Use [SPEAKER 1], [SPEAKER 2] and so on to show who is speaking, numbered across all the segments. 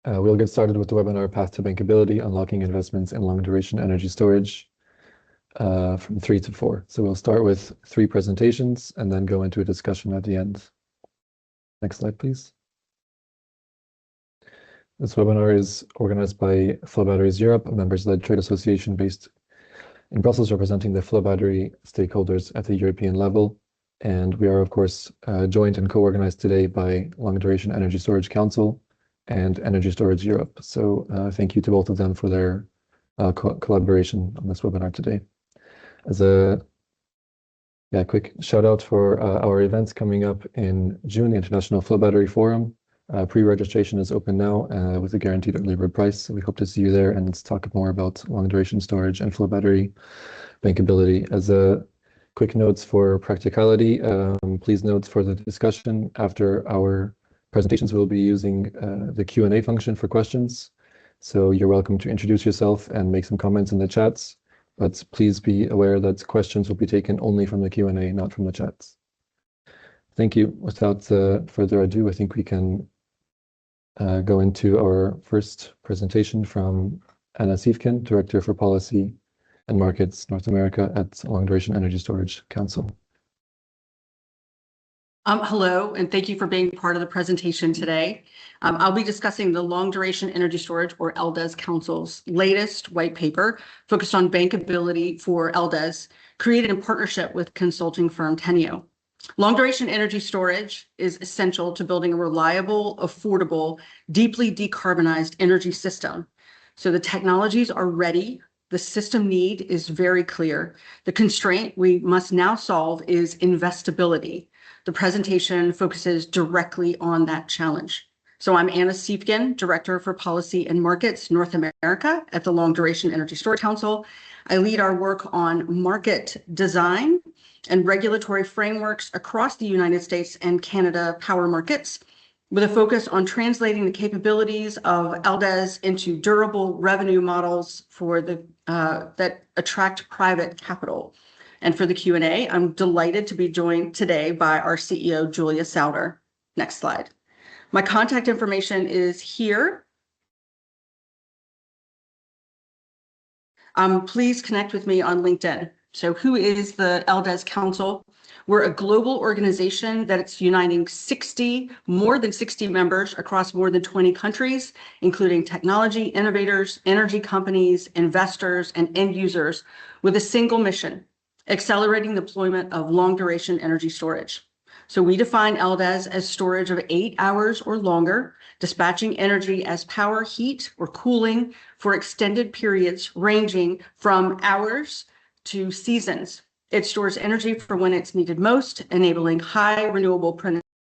[SPEAKER 1] We'll get started with the webinar Path to Bankability, Unlocking Investments in Long-Duration Energy Storage from 3 to 4. So we'll start with 3 presentations and then go into a discussion at the end. Next slide, please. This webinar is organized by Flow Batteries Europe, a members-led trade association based in Brussels, representing the flow battery stakeholders at the European level. And we are, of course, joined and co-organized today by Long Duration Energy Storage Council and Energy Storage Europe. So thank you to both of them for their collaboration on this webinar today. As a quick shout out for our events coming up in June, the International Flow Battery Forum. Pre-registration is open now with a guaranteed early bird price. So we hope to see you there, and let's talk more about long duration storage and flow battery bankability. As a quick notes for practicality, please note for the discussion after our presentations, we'll be using the Q&A function for questions. So you're welcome to introduce yourself and make some comments in the chats, but please be aware that questions will be taken only from the Q&A, not from the chats. Thank you. Without further ado, I think we can go into our first presentation from Anna Siefken, Director for Policy and Markets North America at Long Duration Energy Storage Council.
[SPEAKER 2] Hello, and thank you for being part of the presentation today. I'll be discussing the Long Duration Energy Storage, or LDES Council's latest white paper focused on bankability for LDES, created in partnership with consulting firm Teneo. Long-duration energy storage is essential to building a reliable, affordable, deeply decarbonized energy system. So the technologies are ready. The system need is very clear. The constraint we must now solve is investability. The presentation focuses directly on that challenge. So I'm Anna Siefken, Director for Policy and Markets North America at the Long Duration Energy Storage Council. I lead our work on market design and regulatory frameworks across the United States and Canada power markets, with a focus on translating the capabilities of LDES into durable revenue models for that attract private capital. And for the Q&A, I'm delighted to be joined today by our CEO, Julia Sauter. Next slide. My contact information is here. Please connect with me on LinkedIn. So who is the LDES Council? We're a global organization that's uniting more than 60 members across more than 20 countries, including technology innovators, energy companies, investors, and end users, with a single mission: accelerating the deployment of long-duration energy storage. So we define LDES as storage of 8 hours or longer, dispatching energy as power, heat, or cooling for extended periods ranging from hours to seasons. It stores energy for when it's needed most, enabling high renewable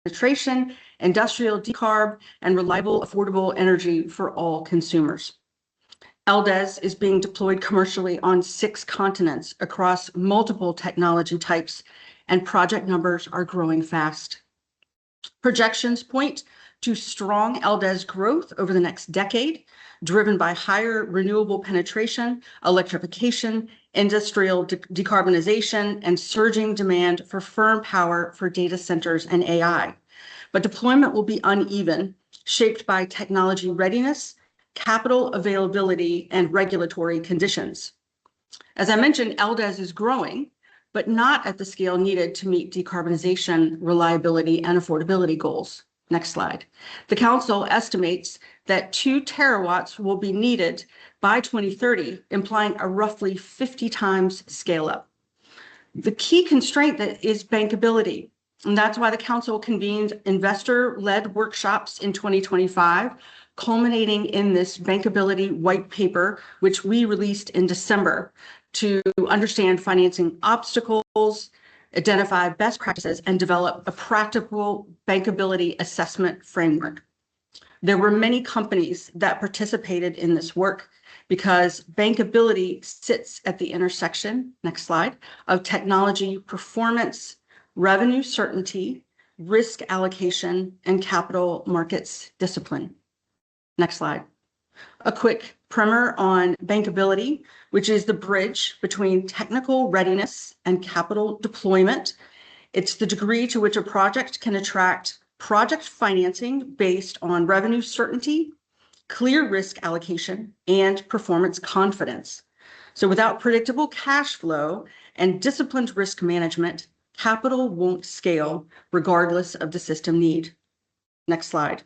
[SPEAKER 2] penetration, industrial decarb, and reliable, affordable energy for all consumers. LDES is being deployed commercially on 6 continents across multiple technology types, and project numbers are growing fast. Projections point to strong LDES growth over the next decade, driven by higher renewable penetration, electrification, industrial decarbonization, and surging demand for firm power for data centers and AI. But deployment will be uneven, shaped by technology readiness, capital availability, and regulatory conditions. As I mentioned, LDES is growing, but not at the scale needed to meet decarbonization, reliability, and affordability goals. Next slide. The Council estimates that 2 terawatts will be needed by 2030, implying a roughly 50 times scale up. The key constraint that is bankability, and that's why the Council convened investor-led workshops in 2025, culminating in this bankability white paper, which we released in December, to understand financing obstacles, identify best practices, and develop a practical bankability assessment framework. There were many companies that participated in this work because bankability sits at the intersection, next slide, of technology performance, revenue certainty, risk allocation, and capital markets discipline. Next slide. A quick primer on bankability, which is the bridge between technical readiness and capital deployment. It's the degree to which a project can attract project financing based on revenue certainty, clear risk allocation, and performance confidence. So without predictable cash flow and disciplined risk management, capital won't scale regardless of the system need. Next slide.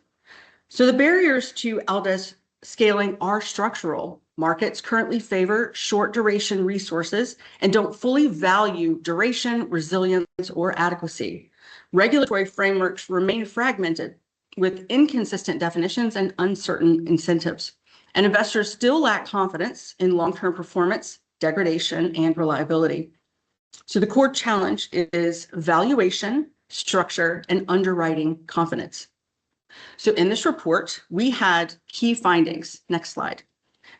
[SPEAKER 2] So the barriers to LDES scaling are structural. Markets currently favor short duration resources and don't fully value duration, resilience, or adequacy. Regulatory frameworks remain fragmented with inconsistent definitions and uncertain incentives. And investors still lack confidence in long-term performance, degradation, and reliability. So the core challenge is valuation, structure, and underwriting confidence. So in this report, we had key findings. Next slide.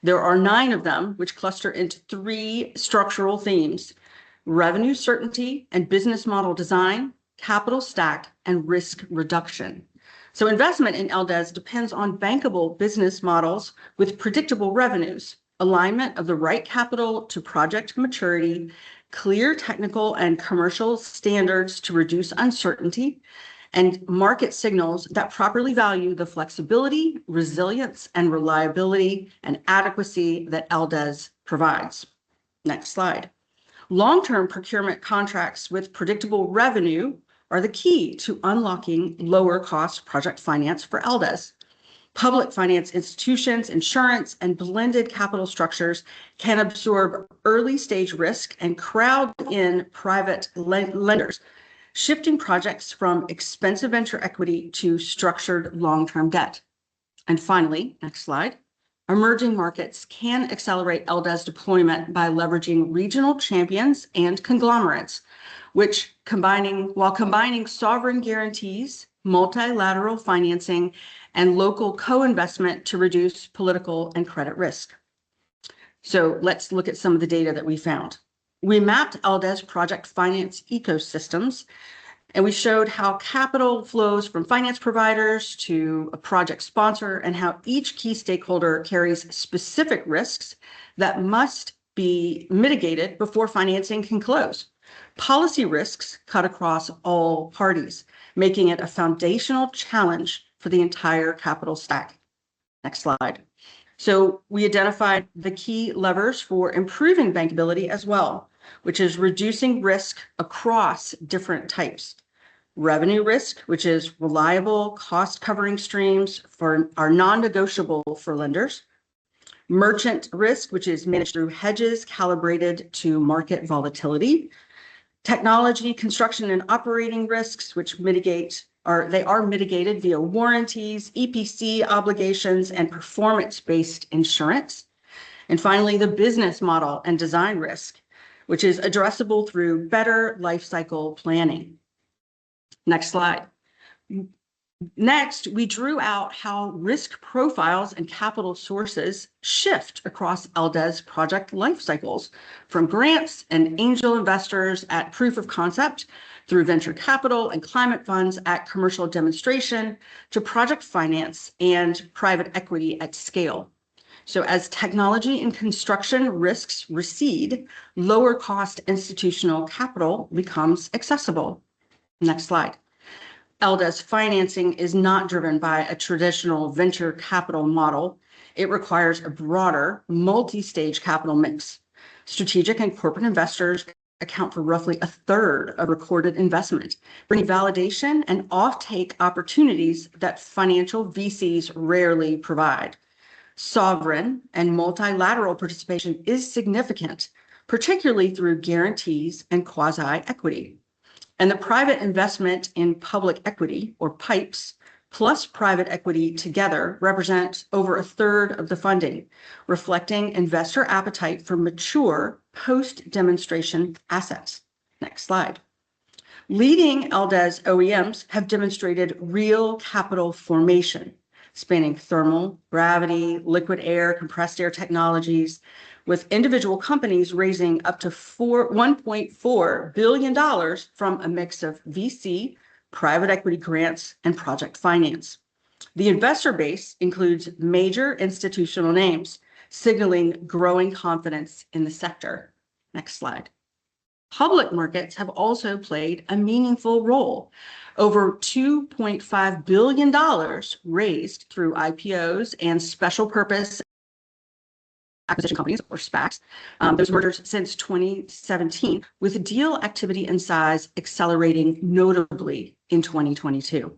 [SPEAKER 2] There are 9 of them, which cluster into 3 structural themes: revenue certainty and business model design, capital stack, and risk reduction. So investment in LDES depends on bankable business models with predictable revenues, alignment of the right capital to project maturity, clear technical and commercial standards to reduce uncertainty, and market signals that properly value the flexibility, resilience, and reliability and adequacy that LDES provides. Next slide. Long-term procurement contracts with predictable revenue are the key to unlocking lower cost project finance for LDES. Public finance institutions, insurance, and blended capital structures can absorb early stage risk and crowd in private lenders, shifting projects from expensive venture equity to structured long-term debt. And finally, next slide, emerging markets can accelerate LDES deployment by leveraging regional champions and conglomerates, which while combining sovereign guarantees, multilateral financing, and local co-investment to reduce political and credit risk. So let's look at some of the data that we found. We mapped LDES project finance ecosystems, and we showed how capital flows from finance providers to a project sponsor and how each key stakeholder carries specific risks that must be mitigated before financing can close. Policy risks cut across all parties, making it a foundational challenge for the entire capital stack. Next slide. So we identified the key levers for improving bankability as well, which is reducing risk across different types. Revenue risk, which is reliable cost covering streams are non-negotiable for lenders. Merchant risk, which is managed through hedges calibrated to market volatility. Technology, construction, and operating risks, which are mitigated via warranties, EPC obligations, and performance-based insurance. And finally, the business model and design risk, which is addressable through better life cycle planning. Next slide. Next, we drew out how risk profiles and capital sources shift across LDES project life cycles, from grants and angel investors at proof of concept through venture capital and climate funds at commercial demonstration to project finance and private equity at scale. So as technology and construction risks recede, lower cost institutional capital becomes accessible. Next slide. LDES financing is not driven by a traditional venture capital model. It requires a broader, multi-stage capital mix. Strategic and corporate investors account for roughly 1/3 of recorded investment, bringing validation and offtake opportunities that financial VCs rarely provide. Sovereign and multilateral participation is significant, particularly through guarantees and quasi-equity. And the private investment in public equity, or PIPEs, plus private equity together represent over 1/3 of the funding, reflecting investor appetite for mature post-demonstration assets. Next slide. Leading LDES OEMs have demonstrated real capital formation, spanning thermal, gravity, liquid air, compressed air technologies, with individual companies raising up to $1.4 billion from a mix of VC, private equity grants, and project finance. The investor base includes major institutional names, signaling growing confidence in the sector. Next slide. Public markets have also played a meaningful role. Over $2.5 billion raised through IPOs and special purpose acquisition companies, or SPACs, those mergers since 2017, with deal activity and size accelerating notably in 2022.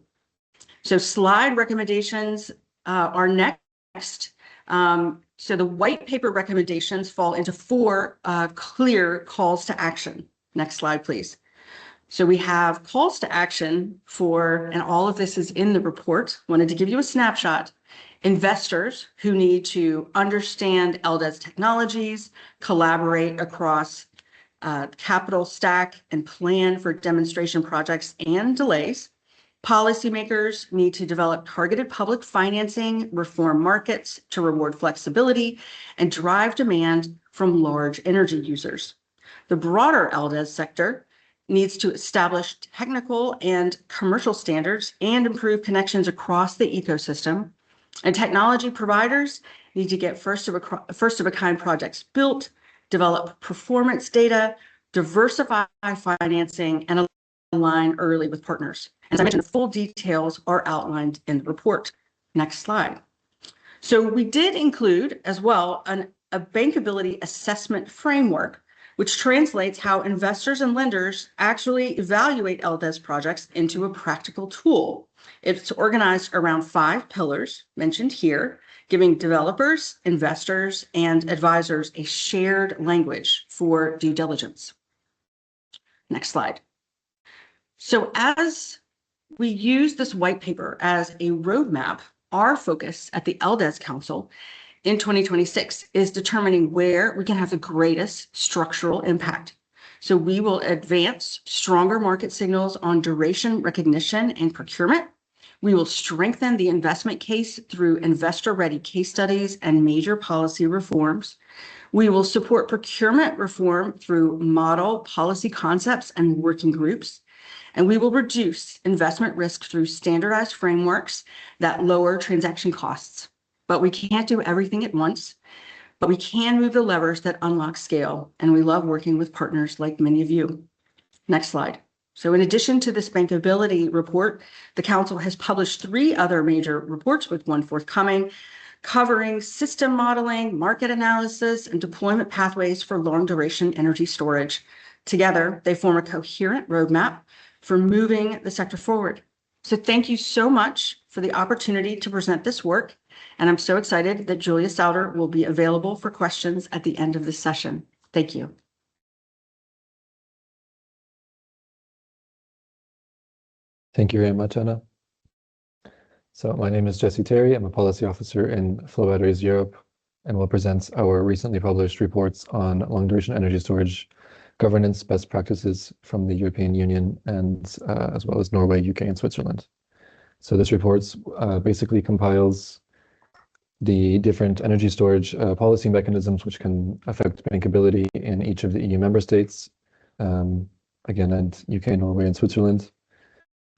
[SPEAKER 2] So slide recommendations are next. So the white paper recommendations fall into four clear calls to action. Next slide, please. So we have calls to action for, and all of this is in the report, wanted to give you a snapshot. Investors who need to understand LDES technologies, collaborate across capital stack, and plan for demonstration projects and delays. Policymakers need to develop targeted public financing, reform markets to reward flexibility, and drive demand from large energy users. The broader LDES sector needs to establish technical and commercial standards and improve connections across the ecosystem. And technology providers need to get first of a kind projects built, develop performance data, diversify financing, and align early with partners. As I mentioned, the full details are outlined in the report. Next slide. So we did include as well a bankability assessment framework, which translates how investors and lenders actually evaluate LDES projects into a practical tool. It's organized around 5 pillars mentioned here, giving developers, investors, and advisors a shared language for due diligence. Next slide. So as we use this white paper as a roadmap, our focus at the LDES Council in 2026 is determining where we can have the greatest structural impact. So we will advance stronger market signals on duration recognition and procurement. We will strengthen the investment case through investor-ready case studies and major policy reforms. We will support procurement reform through model policy concepts and working groups. And we will reduce investment risk through standardized frameworks that lower transaction costs. But we can't do everything at once, but we can move the levers that unlock scale. And we love working with partners like many of you. Next slide. So in addition to this bankability report, the Council has published 3 other major reports, with one forthcoming, covering system modeling, market analysis, and deployment pathways for long duration energy storage. Together, they form a coherent roadmap for moving the sector forward. So thank you so much for the opportunity to present this work. And I'm so excited that Julia Souter will be available for questions at the end of this session. Thank you.
[SPEAKER 1] Thank you very much, Anna. So my name is Jesse Terry. I'm a policy officer in Flow Batteries Europe, and will present our recently published reports on long-duration energy storage governance best practices from the European Union and as well as Norway, UK, and Switzerland. So this report basically compiles the different energy storage policy mechanisms which can affect bankability in each of the EU member states, again, and UK, Norway, and Switzerland,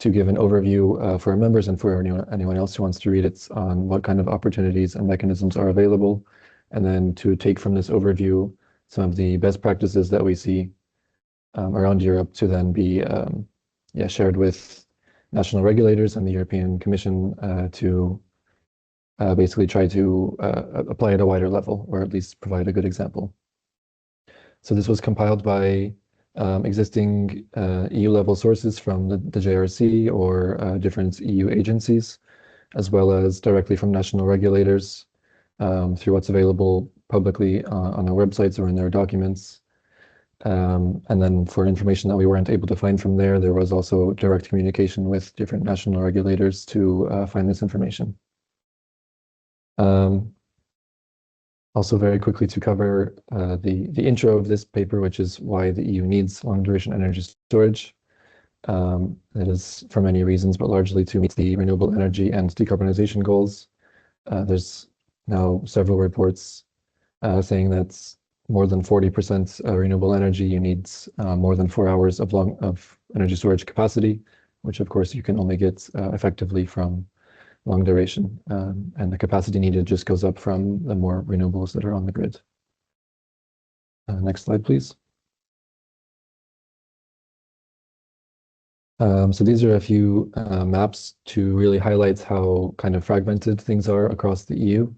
[SPEAKER 1] to give an overview for our members and for anyone else who wants to read it on what kind of opportunities and mechanisms are available, and then to take from this overview some of the best practices that we see around Europe to then be shared with national regulators and the European Commission to basically try to apply at a wider level, or at least provide a good example. So this was compiled by existing EU-level sources from the JRC or different EU agencies, as well as directly from national regulators through what's available publicly on our websites or in their documents. And then for information that we weren't able to find from there, there was also direct communication with different national regulators to find this information. Also, very quickly to cover the intro of this paper, which is why the EU needs long-duration energy storage. It is for many reasons, but largely to meet the renewable energy and decarbonization goals. There's now several reports saying that more than 40% renewable energy, you need more than 4 hours of energy storage capacity, which of course you can only get effectively from long duration, and the capacity needed just goes up from the more renewables that are on the grid. Next slide, please. So these are a few maps to really highlight how kind of fragmented things are across the EU.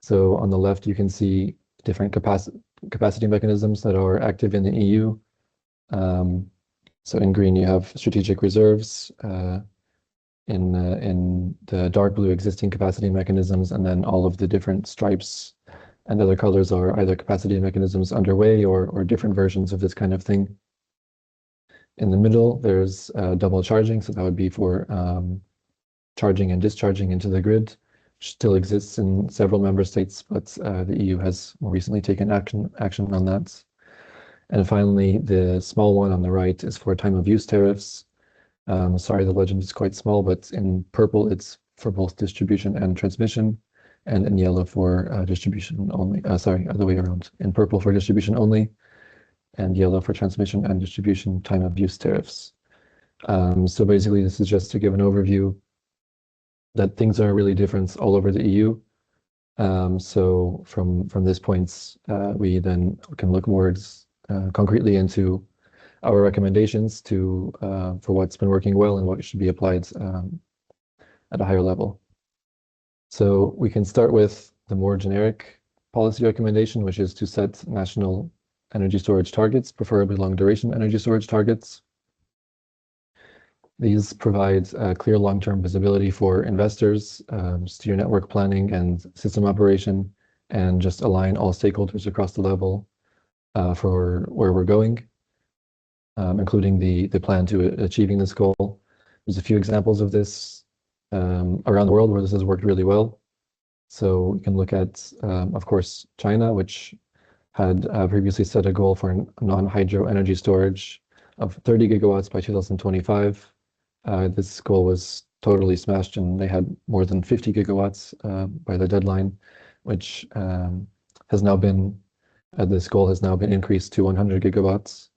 [SPEAKER 1] So on the left, you can see different capacity mechanisms that are active in the EU. So in green, you have strategic reserves. In the dark blue, existing capacity mechanisms, and then all of the different stripes and other colors are either capacity mechanisms underway or different versions of this kind of thing. In the middle, there's double charging, so that would be for charging and discharging into the grid, which still exists in several member states, but the EU has more recently taken action on that. And finally, the small one on the right is for time of use tariffs. Sorry, the legend is quite small, but in purple, it's for both distribution and transmission, and in yellow for distribution only. Sorry, other way around. In purple for distribution only, and yellow for transmission and distribution time of use tariffs. So basically, this is just to give an overview that things are really different all over the EU. So from this point, we then can look more concretely into our recommendations to for what's been working well and what should be applied at a higher level. So we can start with the more generic policy recommendation, which is to set national energy storage targets, preferably long duration energy storage targets. These provide clear long-term visibility for investors, steer network planning and system operation, and just align all stakeholders across the level for where we're going, including the plan to achieving this goal. There's a few examples of this around the world where this has worked really well. So we can look at, of course, China, which had previously set a goal for non-hydro energy storage of 30 gigawatts by 2025. This goal was totally smashed, and they had more than 50 gigawatts by the deadline, which has now been, this goal has now been increased to 100 gigawatts.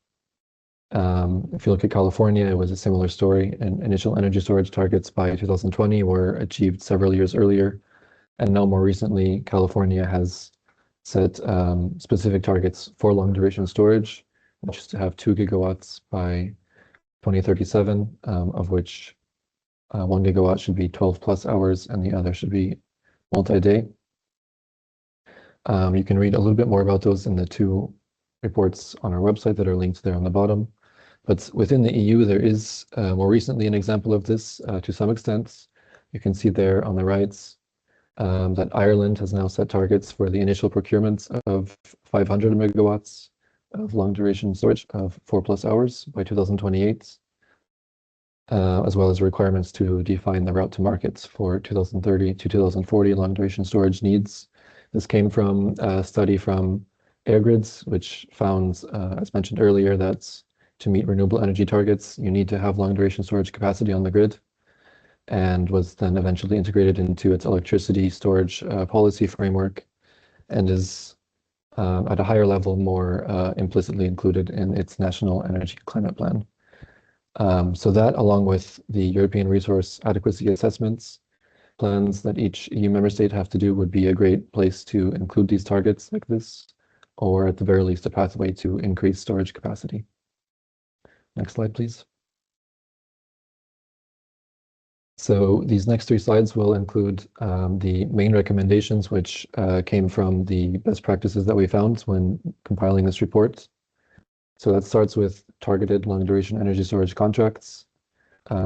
[SPEAKER 1] If you look at California, it was a similar story, and initial energy storage targets by 2020 were achieved several years earlier. And now more recently, California has set specific targets for long duration storage, which is to have 2 gigawatts by 2037, of which 1 gigawatt should be 12 plus hours and the other should be multi-day. You can read a little bit more about those in the two reports on our website that are linked there on the bottom. But within the EU, there is more recently an example of this to some extent. You can see there on the right that Ireland has now set targets for the initial procurement of 500 megawatts of long duration storage of 4 plus hours by 2028, as well as requirements to define the route to markets for 2030 to 2040 long duration storage needs. This came from a study from Airgrids, which found, as mentioned earlier, that to meet renewable energy targets, you need to have long duration storage capacity on the grid, and was then eventually integrated into its electricity storage policy framework, and is at a higher level more implicitly included in its national energy climate plan. So that, along with the European resource adequacy assessments plans that each EU member state have to do, would be a great place to include these targets like this, or at the very least a pathway to increase storage capacity. Next slide, please. So these next three slides will include the main recommendations, which came from the best practices that we found when compiling this report. So that starts with targeted long duration energy storage contracts.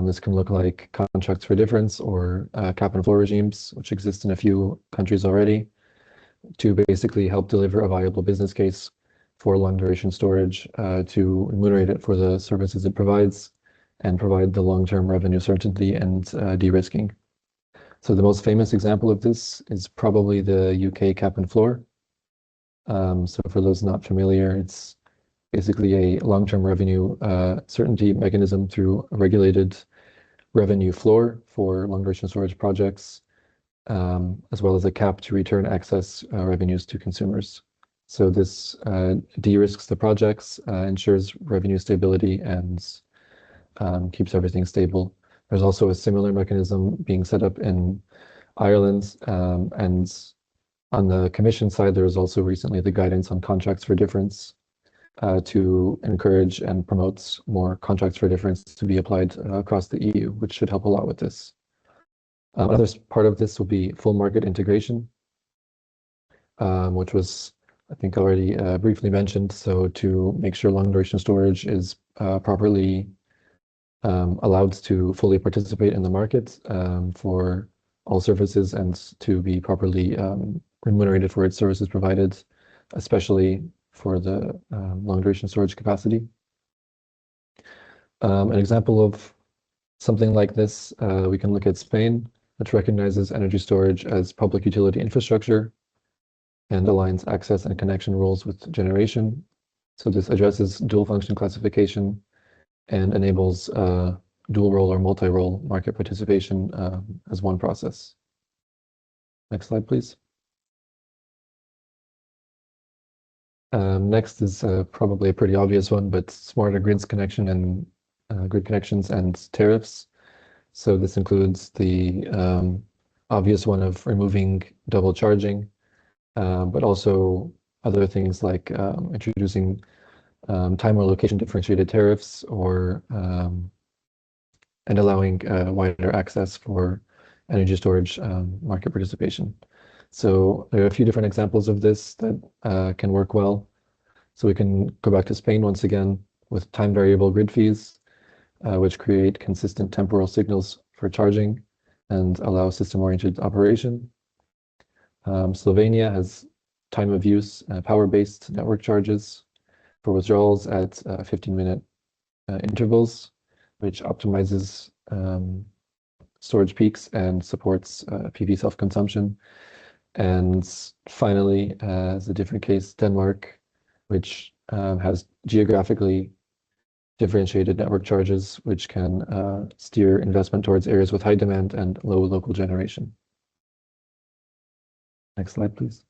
[SPEAKER 1] This can look like contracts for difference or cap and floor regimes, which exist in a few countries already, to basically help deliver a viable business case for long duration storage to remunerate it for the services it provides and provide the long-term revenue certainty and de-risking. So the most famous example of this is probably the UK cap and floor. So for those not familiar, it's basically a long-term revenue certainty mechanism through a regulated revenue floor for long-duration storage projects, as well as a cap to return excess revenues to consumers. So this de-risks the projects, ensures revenue stability, and keeps everything stable. There's also a similar mechanism being set up in Ireland, and on the Commission side, there was also recently the guidance on contracts for difference, to encourage and promote more contracts for difference to be applied across the EU, which should help a lot with this. Another part of this will be full market integration, which was, I think, already briefly mentioned. So to make sure long duration storage is properly allowed to fully participate in the market for all services and to be properly remunerated for its services provided, especially for the long duration storage capacity. An example of something like this, we can look at Spain, which recognizes energy storage as public utility infrastructure and aligns access and connection rules with generation. So this addresses dual function classification and enables dual role or multi-role market participation as one process. Next slide, please. Next is probably a pretty obvious one, but smarter grids connection and grid connections and tariffs. So this includes the obvious one of removing double charging, but also other things like introducing time or location differentiated tariffs or and allowing wider access for energy storage market participation. So there are a few different examples of this that can work well. So we can go back to Spain once again with time variable grid fees, which create consistent temporal signals for charging and allow system-oriented operation. Slovenia has time of use power-based network charges for withdrawals at 15-minute intervals, which optimizes storage peaks and supports PV self-consumption. And finally, as a different case, Denmark, which has geographically differentiated network charges, which can steer investment towards areas with high demand and low local generation. Next slide, please.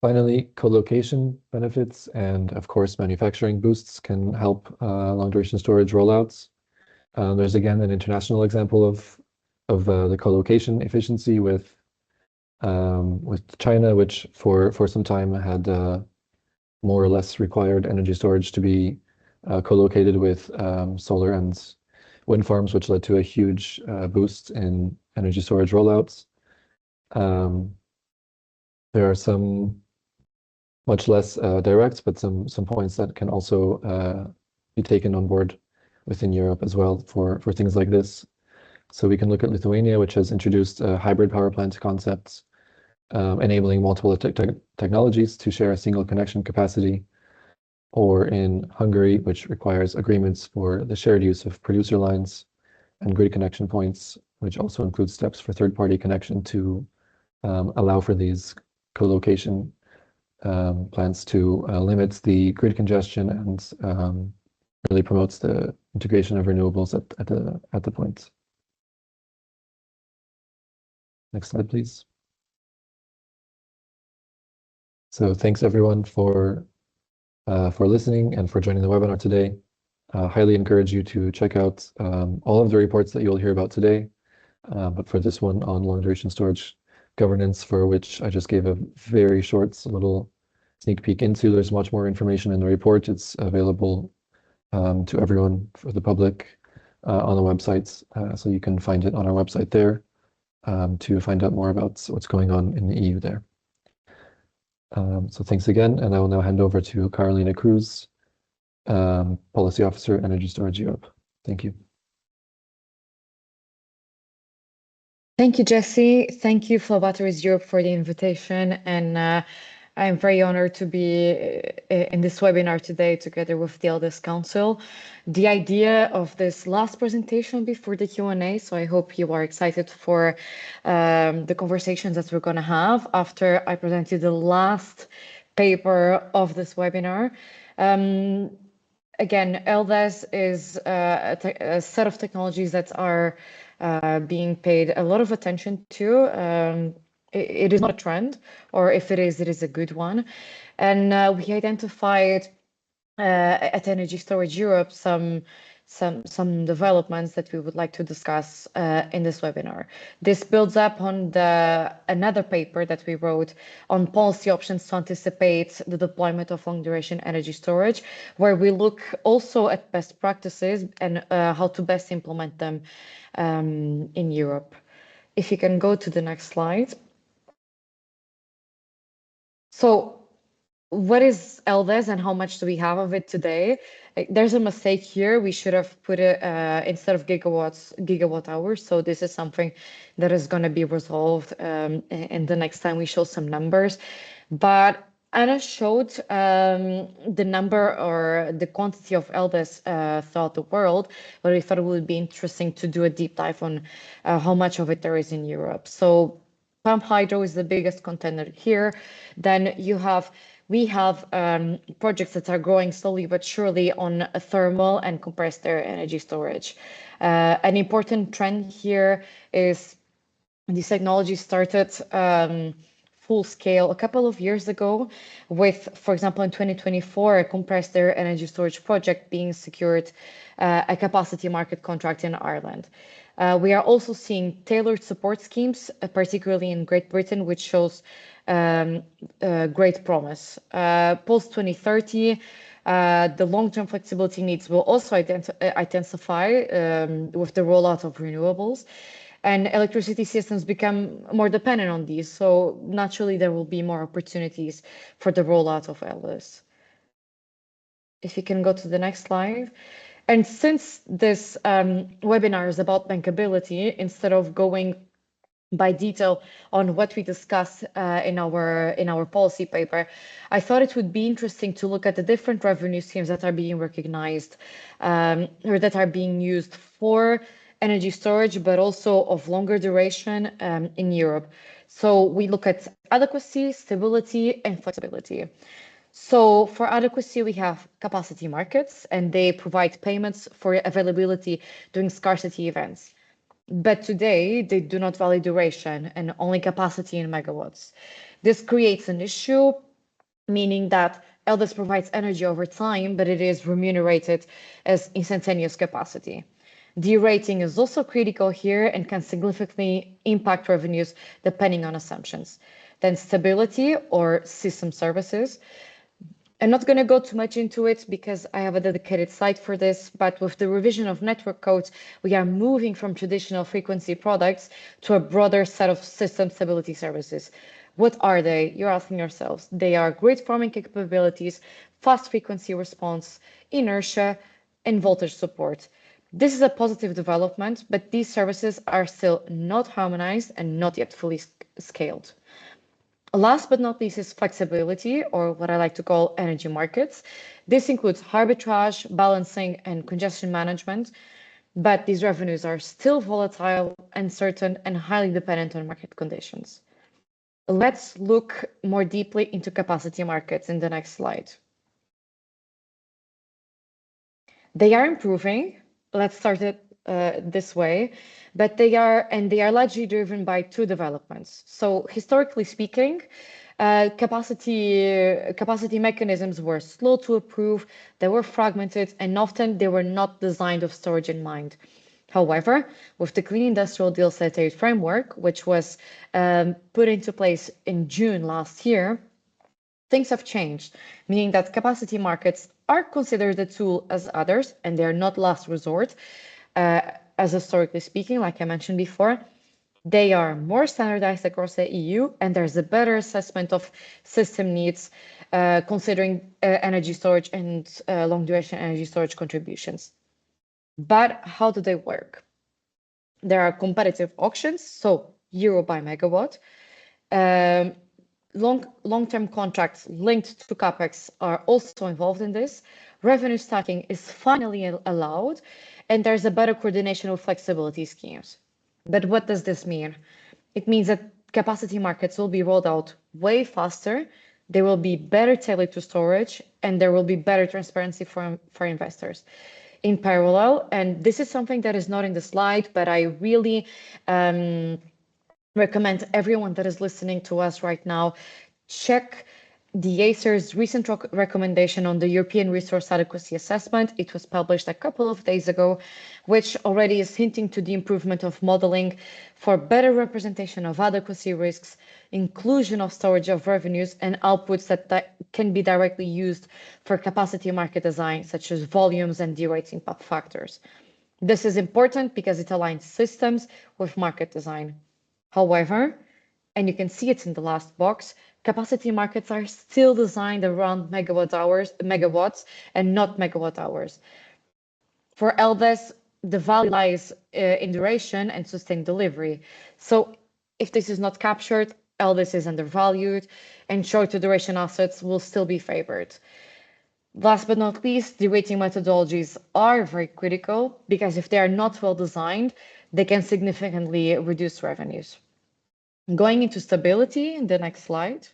[SPEAKER 1] Finally, co-location benefits and, of course, manufacturing boosts can help long-duration storage rollouts. There's again an international example of the co-location efficiency with China, which for some time had more or less required energy storage to be co-located with solar and wind farms, which led to a huge boost in energy storage rollouts. There are some much less direct, but some points that can also be taken on board within Europe as well for things like this. So we can look at Lithuania, which has introduced hybrid power plant concepts, enabling multiple technologies to share a single connection capacity, or in Hungary, which requires agreements for the shared use of producer lines and grid connection points, which also includes steps for third-party connection to allow for these co-location plans to limit the grid congestion and really promotes the integration of renewables at the point. Next slide, please. So thanks everyone for listening and for joining the webinar today. Highly encourage you to check out all of the reports that you'll hear about today. But for this one on long duration storage governance, for which I just gave a very short little sneak peek into, there's much more information in the report. It's available to everyone, for the public, on the websites. So you can find it on our website there to find out more about what's going on in the EU there. So thanks again, and I will now hand over to Carolina Cruz, Policy Officer, Energy Storage Europe. Thank you.
[SPEAKER 3] Thank you, Jesse. Thank you, Flow Batteries Europe, for the invitation. And I'm very honored to be in this webinar today together with the LDES Council. The idea of this last presentation before the Q&A, so I hope you are excited for the conversations that we're going to have after I present you the last paper of this webinar. Again, LDES is a set of technologies that are being paid a lot of attention to. It is not a trend, or if it is a good one. And we identified at Energy Storage Europe some some developments that we would like to discuss in this webinar. This builds up on another paper that we wrote on policy options to anticipate the deployment of long duration energy storage, where we look also at best practices and how to best implement them in Europe. If you can go to the next slide. So what is LDES and how much do we have of it today? There's a mistake here. We should have put it instead of gigawatt hours. So this is something that is going to be resolved in the next time we show some numbers. But Anna showed the number or the quantity of LDES throughout the world, but we thought it would be interesting to do a deep dive on how much of it there is in Europe. So pump hydro is the biggest contender here. Then we have projects that are growing slowly but surely on thermal and compressed air energy storage. An important trend here is these technologies started full scale a couple of years ago with, for example, in 2024, a compressed air energy storage project being secured a capacity market contract in Ireland. We are also seeing tailored support schemes, particularly in Great Britain, which shows great promise. Post 2030, the long-term flexibility needs will also intensify with the rollout of renewables, and electricity systems become more dependent on these. So naturally, there will be more opportunities for the rollout of LDES. If you can go to the next slide. And since this webinar is about bankability, instead of going by detail on what we discussed in our policy paper, I thought it would be interesting to look at the different revenue schemes that are being recognized or that are being used for energy storage, but also of longer duration in Europe. So we look at adequacy, stability, and flexibility. So for adequacy, we have capacity markets, and they provide payments for availability during scarcity events. But today, they do not value duration and only capacity in megawatts. This creates an issue, meaning that LDES provides energy over time, but it is remunerated as instantaneous capacity. Derating is also critical here and can significantly impact revenues depending on assumptions. Then stability or system services. I'm not going to go too much into it because I have a dedicated slide for this, but with the revision of network codes, we are moving from traditional frequency products to a broader set of system stability services. What are they? You're asking yourselves. They are grid forming capabilities, fast frequency response, inertia, and voltage support. This is a positive development, but these services are still not harmonized and not yet fully scaled. Last but not least is flexibility, or what I like to call energy markets. This includes arbitrage, balancing, and congestion management, but these revenues are still volatile, uncertain, and highly dependent on market conditions. Let's look more deeply into capacity markets in the next slide. They are improving. Let's start it this way, but they are largely driven by two developments. So historically speaking, capacity mechanisms were slow to approve, they were fragmented, and often they were not designed with storage in mind. However, with the Clean Industrial Deal Set 8 framework, which was put into place in June last year, things have changed, meaning that capacity markets are considered a tool as others, and they are not last resort. As historically speaking, like I mentioned before, they are more standardized across the EU, and there's a better assessment of system needs, considering energy storage and long duration energy storage contributions. But how do they work? There are competitive auctions, so euro by megawatt. Long-term contracts linked to CapEx are also involved in this. Revenue stacking is finally allowed, and there's a better coordination with flexibility schemes. But what does this mean? It means that capacity markets will be rolled out way faster, they will be better tailored to storage, and there will be better transparency for investors. In parallel, and this is something that is not in the slide, but I really recommend everyone that is listening to us right now, check the ACER's recent recommendation on the European Resource Adequacy Assessment. It was published a couple of days ago, which already is hinting to the improvement of modeling for better representation of adequacy risks, inclusion of storage of revenues, and outputs that can be directly used for capacity market design, such as volumes and derating factors. This is important because it aligns systems with market design. However, and you can see it in the last box, capacity markets are still designed around megawatts and not megawatt hours. For LDES, the value lies in duration and sustained delivery. So if this is not captured, LDES is undervalued and shorter duration assets will still be favored. Last but not least, the rating methodologies are very critical because if they are not well designed, they can significantly reduce revenues. Going into stability in the next slide.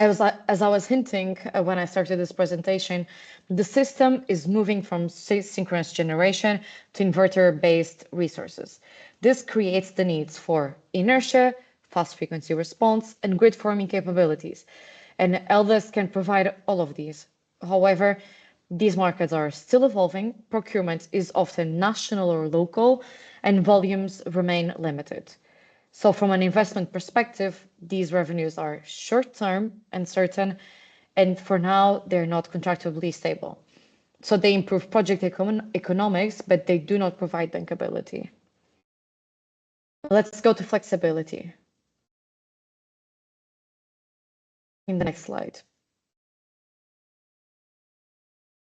[SPEAKER 3] As I was hinting when I started this presentation, the system is moving from synchronous generation to inverter-based resources. This creates the needs for inertia, fast frequency response, and grid forming capabilities. And LDES can provide all of these. However, these markets are still evolving, procurement is often national or local, and volumes remain limited. So from an investment perspective, these revenues are short-term and certain, and for now, they're not contractually stable. So they improve project economics, but they do not provide bankability. Let's go to flexibility. In the next slide.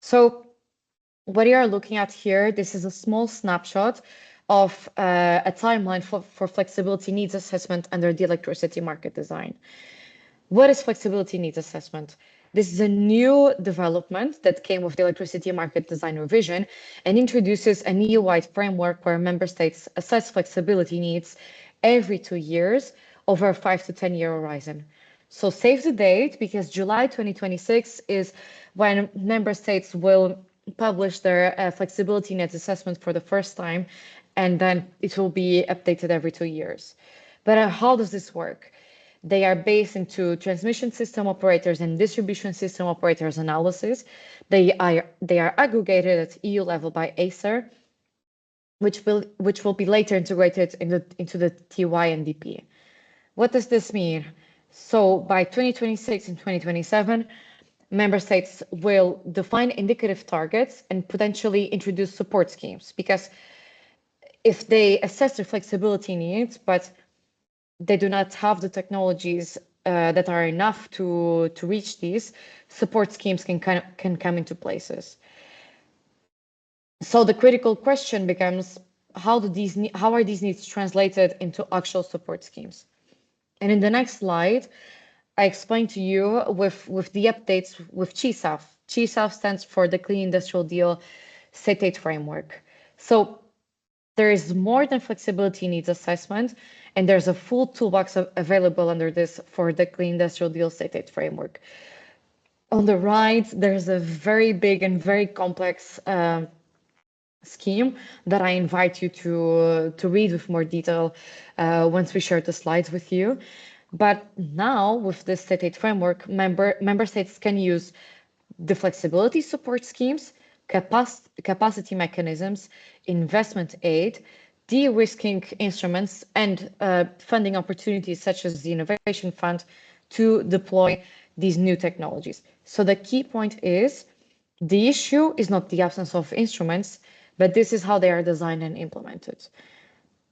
[SPEAKER 3] So what you are looking at here, this is a small snapshot of a timeline for flexibility needs assessment under the electricity market design. What is flexibility needs assessment? This is a new development that came with the electricity market design revision and introduces an EU-wide framework where member states assess flexibility needs every 2 years over a 5 to 10 year horizon. So save the date because July 2026 is when member states will publish their flexibility needs assessment for the first time, and then it will be updated every 2 years. But how does this work? They are based into transmission system operators and distribution system operators analysis. They are aggregated at EU level by ACER, which will be later integrated into the TY and DP. What does this mean? So by 2026 and 2027, member states will define indicative targets and potentially introduce support schemes, because if they assess their flexibility needs, but they do not have the technologies that are enough to reach these, support schemes can come into places. So the critical question becomes, how are these needs translated into actual support schemes? And in the next slide, I explain to you with the updates with CISAF. CISAF stands for the Clean Industrial Deal State Aid Framework. So there is more than flexibility needs assessment, and there's a full toolbox available under this for the Clean Industrial Deal State Aid Framework. On the right, there's a very big and very complex scheme that I invite you to read with more detail once we share the slides with you. But now with this state aid framework, member states can use the flexibility support schemes, capacity mechanisms, investment aid, de-risking instruments, and funding opportunities such as the Innovation Fund to deploy these new technologies. So the key point is, the issue is not the absence of instruments, but this is how they are designed and implemented.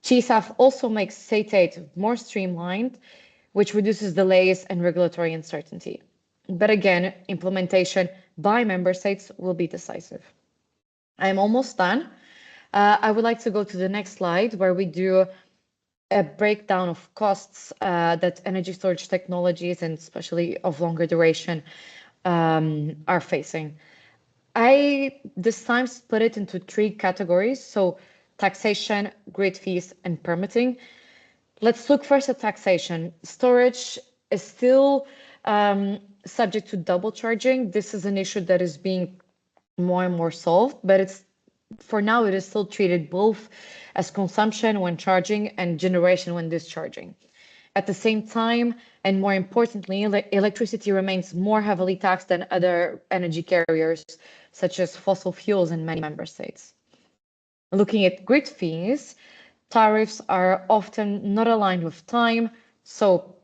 [SPEAKER 3] CISAF also makes state aid more streamlined, which reduces delays and regulatory uncertainty. But again, implementation by member states will be decisive. I'm almost done. I would like to go to the next slide where we do a breakdown of costs that energy storage technologies, and especially of longer duration, are facing. I this time split it into 3 categories, so taxation, grid fees, and permitting. Let's look first at taxation. Storage is still subject to double charging. This is an issue that is being more and more solved, but for now it is still treated both as consumption when charging and generation when discharging. At the same time, and more importantly, electricity remains more heavily taxed than other energy carriers, such as fossil fuels in many member states. Looking at grid fees, tariffs are often not aligned with time, so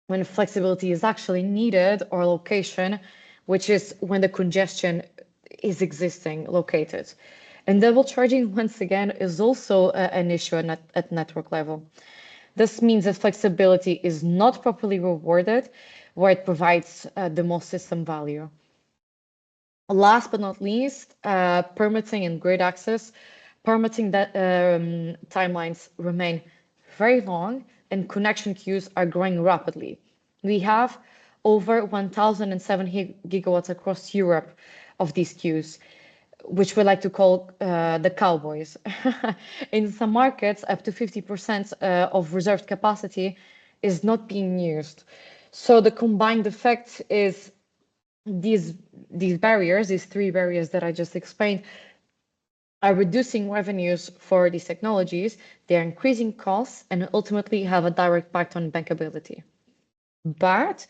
[SPEAKER 3] when flexibility is actually needed, or location, which is when the congestion is existing, located. And double charging, once again, is also an issue at network level. This means that flexibility is not properly rewarded where it provides the most system value. Last but not least, permitting and grid access. Permitting timelines remain very long and connection queues are growing rapidly. We have over 1,007 gigawatts across Europe of these queues, which we like to call the cowboys. In some markets, up to 50% of reserved capacity is not being used. So the combined effect is these barriers, these three barriers that I just explained, are reducing revenues for these technologies, they're increasing costs, and ultimately have a direct impact on bankability. But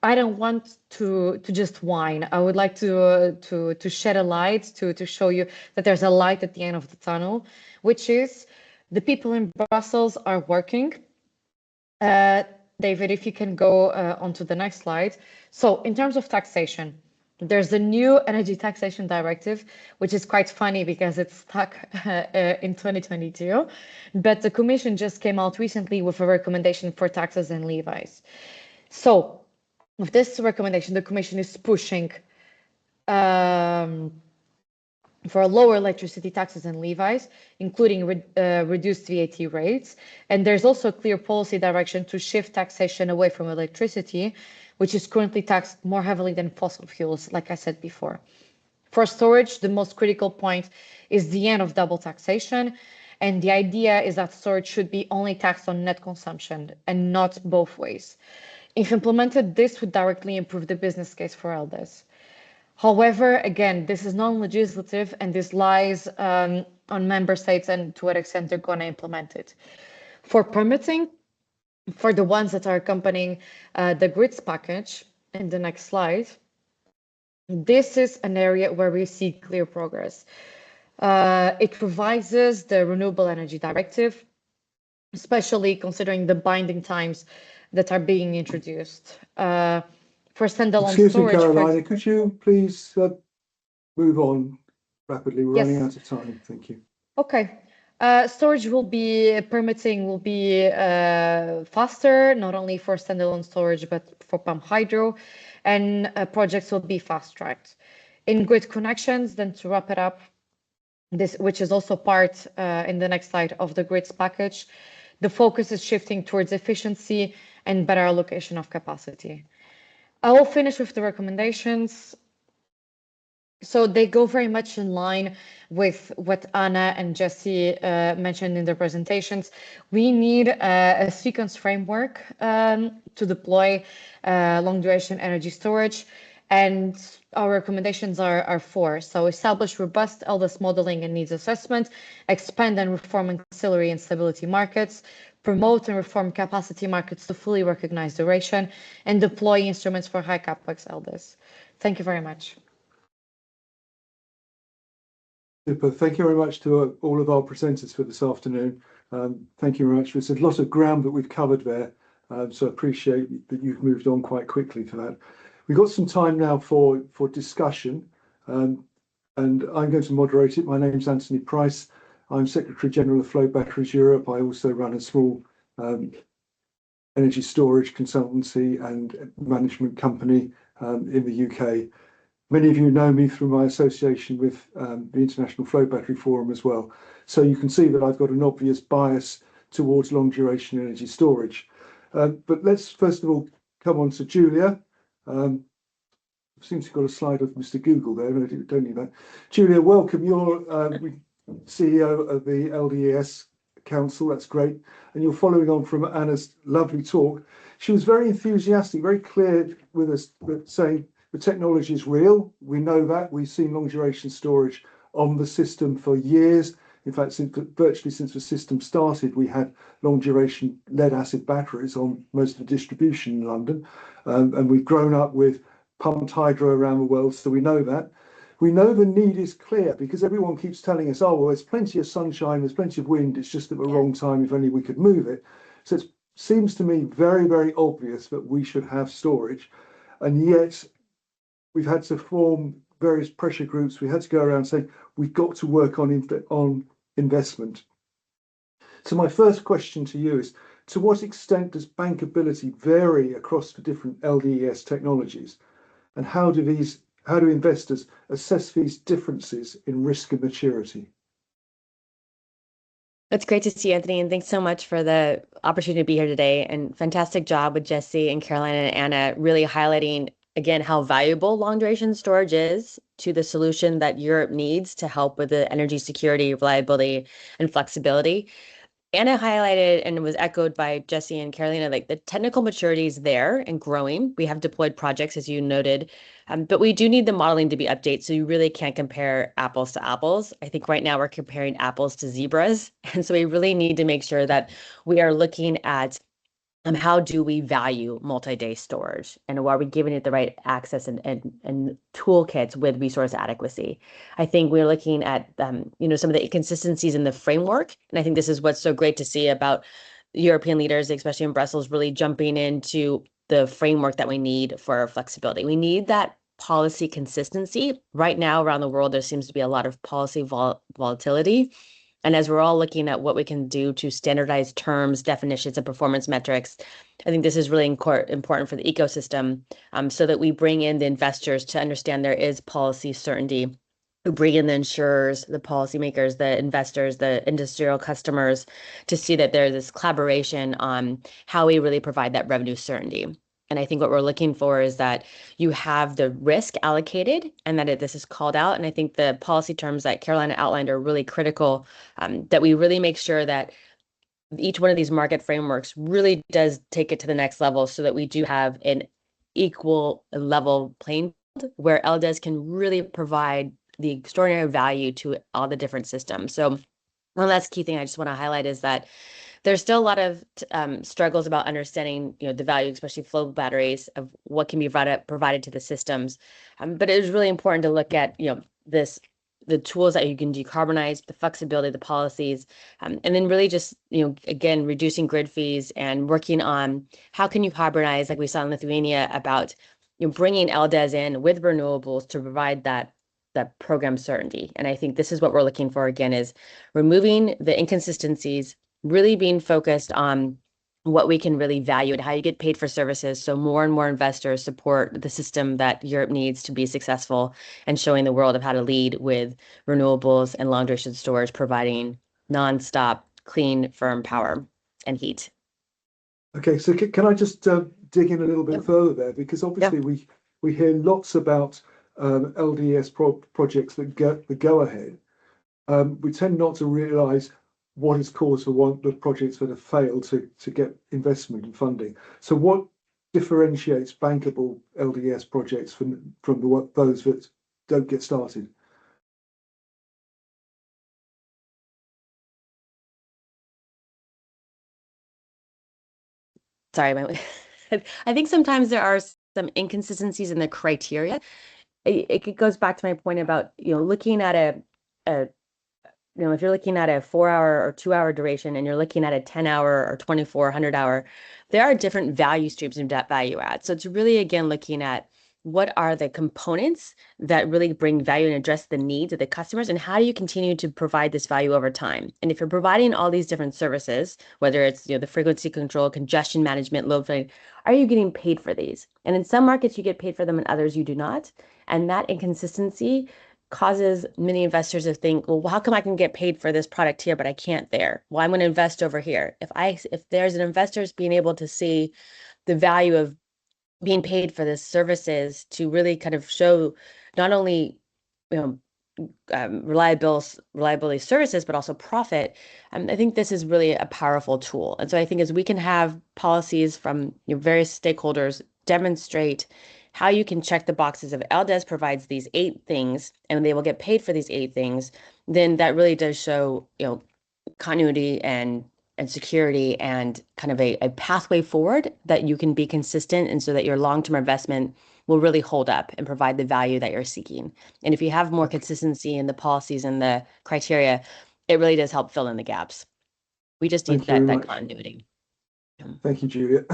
[SPEAKER 3] I don't want to just whine. I would like to shed a light to show you that there's a light at the end of the tunnel, which is the people in Brussels are working. David, if you can go on to the next slide. So in terms of taxation, there's a new energy taxation directive, which is quite funny because it's stuck in 2022. But the Commission just came out recently with a recommendation for taxes and levies. So with this recommendation, the Commission is pushing for lower electricity taxes and levies, including reduced VAT rates. And there's also a clear policy direction to shift taxation away from electricity, which is currently taxed more heavily than fossil fuels, like I said before. For storage, the most critical point is the end of double taxation. And the idea is that storage should be only taxed on net consumption and not both ways. If implemented, this would directly improve the business case for LDES. However, again, this is non-legislative and this lies on member states and to what extent they're going to implement it. For permitting, for the ones that are accompanying the grids package in the next slide, this is an area where we see clear progress. It revises the Renewable Energy Directive, especially considering the binding times that are being introduced. For standalone
[SPEAKER 4] Excuse
[SPEAKER 3] storage,
[SPEAKER 4] me, Carolina, could you please move on rapidly? We're
[SPEAKER 3] Yes.
[SPEAKER 4] running out of time. Thank you.
[SPEAKER 3] Okay. Permitting will be faster, not only for standalone storage, but for pump hydro, and projects will be fast-tracked. In grid connections, then to wrap it up, this, which is also part in the next slide of the grids package, the focus is shifting towards efficiency and better allocation of capacity. I will finish with the recommendations. So they go very much in line with what Anna and Jesse mentioned in their presentations. We need a sequence framework to deploy long-duration energy storage, and our recommendations are four. So establish robust LDES modeling and needs assessment, expand and reform ancillary and stability markets, promote and reform capacity markets to fully recognize duration, and deploy instruments for high capex LDES. Thank you very much.
[SPEAKER 4] Super. Thank you very much to all of our presenters for this afternoon. Thank you very much. There's a lot of ground that we've covered there, so I appreciate that you've moved on quite quickly for that. We've got some time now for discussion, and I'm going to moderate it. My name's Anthony Price. I'm Secretary General of Flow Batteries Europe. I also run a small energy storage consultancy and management company in the UK. Many of you know me through my association with the International Flow Battery Forum as well. So you can see that I've got an obvious bias towards long duration energy storage. But let's first of all come on to Julia. Seems to have got a slide of Mr. Google there, don't you, that? Julia, welcome. You're CEO of the LDES Council. That's great. And you're following on from Anna's lovely talk. She was very enthusiastic, very clear with us, but saying the technology is real. We know that. We've seen long duration storage on the system for years. In fact, virtually since the system started, we had long duration lead acid batteries on most of the distribution in London. And we've grown up with pumped hydro around the world, so we know that. We know the need is clear because everyone keeps telling us, oh, well, there's plenty of sunshine, there's plenty of wind, it's just at the wrong time, if only we could move it. So it seems to me very, very obvious that we should have storage. And yet we've had to form various pressure groups. We had to go around saying, we've got to work on investment. So my first question to you is, to what extent does bankability vary across the different LDES technologies? And how do investors assess these differences in risk and maturity?
[SPEAKER 5] It's great to see you, Anthony, and thanks so much for the opportunity to be here today. And fantastic job with Jesse and Caroline and Anna, really highlighting, again, how valuable long duration storage is to the solution that Europe needs to help with the energy security, reliability, and flexibility. Anna highlighted, and it was echoed by Jesse and Carolina, like the technical maturity is there and growing. We have deployed projects, as you noted, but we do need the modeling to be updated. So you really can't compare apples to apples. I think right now we're comparing apples to zebras. And so we really need to make sure that we are looking at how do we value multi-day storage, and are we giving it the right access and toolkits with resource adequacy? I think we're looking at some of the inconsistencies in the framework, and I think this is what's so great to see about European leaders, especially in Brussels, really jumping into the framework that we need for flexibility. We need that policy consistency. Right now around the world, there seems to be a lot of policy volatility. And as we're all looking at what we can do to standardize terms, definitions, and performance metrics, I think this is really important for the ecosystem, so that we bring in the investors to understand there is policy certainty. We bring in the insurers, the policymakers, the investors, the industrial customers to see that there's this collaboration on how we really provide that revenue certainty. And I think what we're looking for is that you have the risk allocated and that this is called out. And I think the policy terms that Carolina outlined are really critical, that we really make sure that each one of these market frameworks really does take it to the next level, so that we do have an equal level playing field where LDES can really provide the extraordinary value to all the different systems. So one last key thing I just want to highlight is that there's still a lot of struggles about understanding, the value, especially flow batteries, of what can be provided to the systems. But it is really important to look at, the tools that you can decarbonize, the flexibility, the policies, and then really just, again, reducing grid fees and working on how can you hybridize, like we saw in Lithuania, about bringing LDES in with renewables to provide that program certainty. And I think this is what we're looking for, again, is removing the inconsistencies, really being focused on what we can really value and how you get paid for services, so more and more investors support the system that Europe needs to be successful, and showing the world of how to lead with renewables and long duration storage, providing nonstop, clean, firm power and heat.
[SPEAKER 4] Okay, so can I just dig in a little bit further there? Because obviously we hear lots about LDES projects that get the go-ahead. We tend not to realise what has caused the projects that have failed to get investment and funding. So what differentiates bankable LDES projects from those that don't get started?
[SPEAKER 5] Sorry, I think sometimes there are some inconsistencies in the criteria. It goes back to my point about, looking at if you're looking at a 4-hour or 2-hour duration, and you're looking at a 10-hour or 2400-hour, there are different value streams and value add. So it's really, again, looking at what are the components that really bring value and address the needs of the customers, and how do you continue to provide this value over time? And if you're providing all these different services, whether it's the frequency control, congestion management, load flooding, are you getting paid for these? And in some markets you get paid for them, and others you do not. And that inconsistency causes many investors to think, well, how come I can get paid for this product here, but I can't there? Well, I'm going to invest over here. If there's an investors being able to see the value of being paid for the services, to really kind of show not only reliability services, but also profit, I think this is really a powerful tool. And so I think as we can have policies from various stakeholders demonstrate how you can check the boxes of LDES provides these 8 things, and they will get paid for these 8 things, then that really does show, continuity and security and kind of a pathway forward that you can be consistent, and so that your long-term investment will really hold up and provide the value that you're seeking. And if you have more consistency in the policies and the criteria, it really does help fill in the gaps. We just need that continuity.
[SPEAKER 4] Thank you, Julia.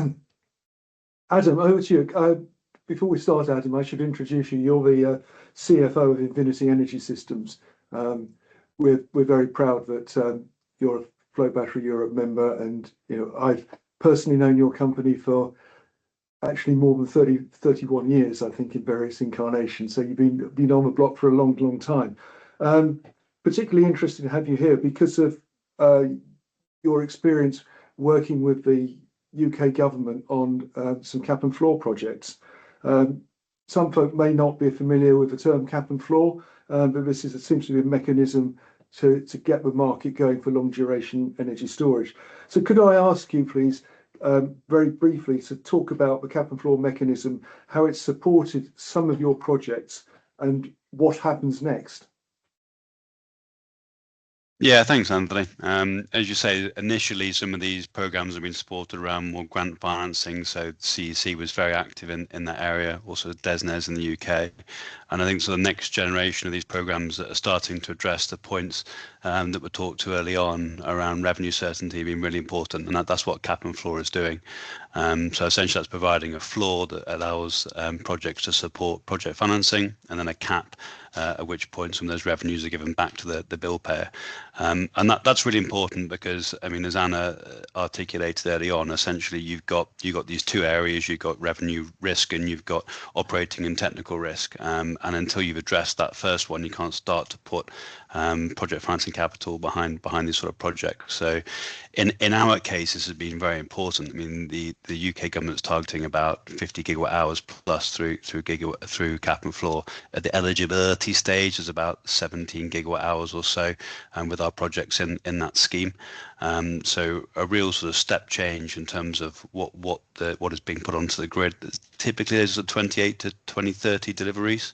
[SPEAKER 4] Adam, over to you. Before we start, Adam, I should introduce you. You're the CFO of Infinity Energy Systems. We're very proud that you're a Flow Battery Europe member, and I've personally known your company for actually more than 31 years, I think, in various incarnations. So you've been on the block for a long time. Particularly interested to have you here because of your experience working with the UK government on some cap and floor projects. Some folk may not be familiar with the term cap and floor, but this seems to be a mechanism to get the market going for long duration energy storage. So could I ask you, please, very briefly, to talk about the cap and floor mechanism, how it's supported some of your projects and what happens next?
[SPEAKER 6] Yeah, thanks, Anthony. As you say, initially some of these programs have been supported around more grant financing. So CEC was very active in that area, also DESNZ in the UK. And I think so the next generation of these programs that are starting to address the points that were talked to early on around revenue certainty being really important. And that's what cap and floor is doing. So essentially that's providing a floor that allows projects to support project financing, and then a cap at which point some of those revenues are given back to the bill payer. And that's really important because, I mean, as Anna articulated early on, essentially you've got these two areas. You've got revenue risk and you've got operating and technical risk. And until you've addressed that first one, you can't start to put project financing capital behind these sort of projects. So in our case, this has been very important. I mean, the UK government's targeting about 50 gigawatt hours plus through cap and floor. At the eligibility stage is about 17 gigawatt hours or so, with our projects in that scheme. So a real sort of step change in terms of what is being put onto the grid. Typically, there's 28 to 2030 deliveries.